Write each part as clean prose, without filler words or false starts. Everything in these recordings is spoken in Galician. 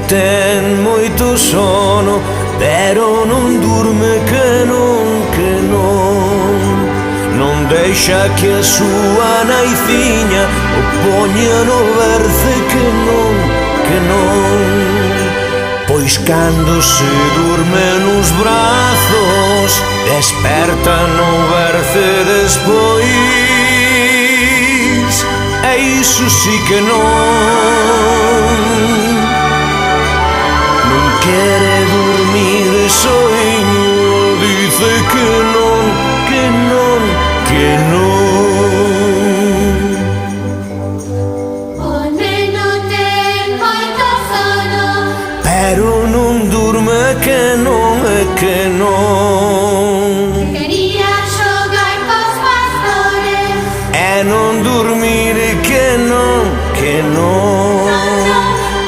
ten moito sono, pero non durme che non deixa que a súa naiciña o poña no berce que non. Pois cando se durme nos brazos, desperta no berce despois, e iso sí que non quere dormir soiño, dice que non. O neno ten moito sono, pero non durme que non. quería xogar cos pastores, E non dormir que non.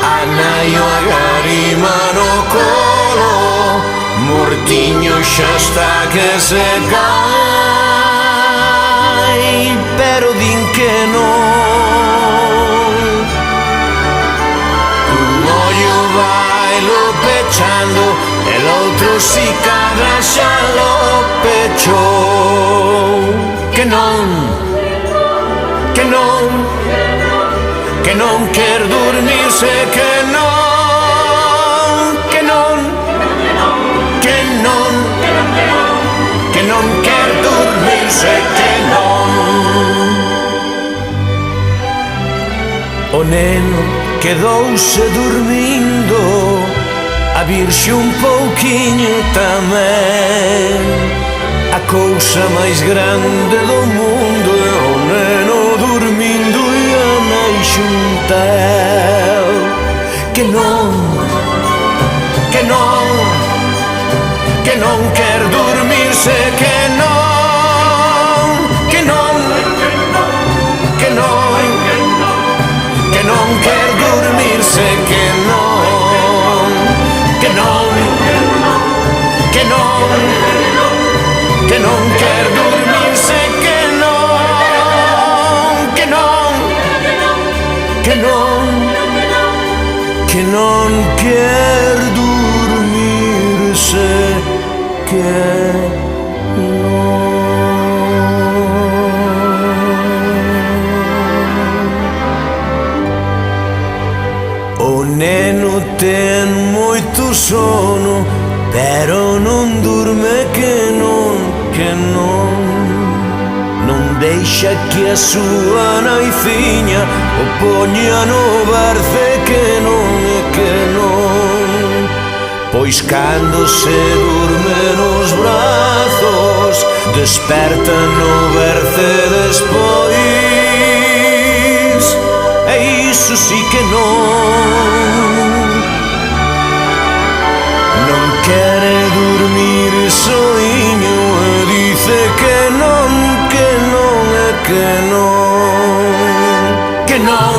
A nai o agarima no colo, mortiño xa está que se cae, pero din que non. Un ollo vailo pechando, el outro si cadra xa lo pechou. Que non quer dormirse, que non quer dormirse, que non. O neno quedouse dormindo, a virxe un pouquiño tamén. A cousa máis grande do mundo é o neno dormindo e a nai xunta el. Que non quer dormirse, que non quer dormirse, que non quer dormirse, que non quer dormirse, que non. O neno ten moito sono, pero non durme que non. Non deixa que a súa naiciña o poña no berce que non. Pois cando se durme nos brazos, desperta no berce despois, e iso sí que non quere dormir soiño, e dice que non. Que non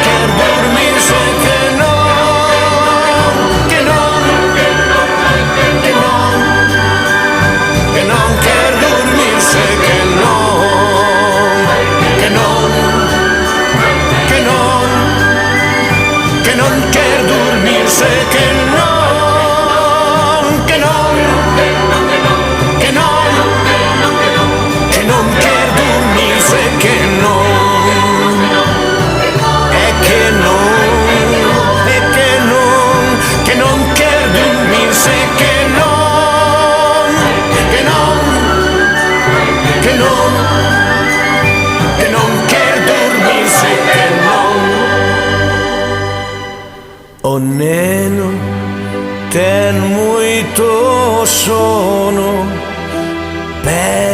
quer dormirse, que non quer dormirse, que non quer dormirse, que o neno ten moito sono, pero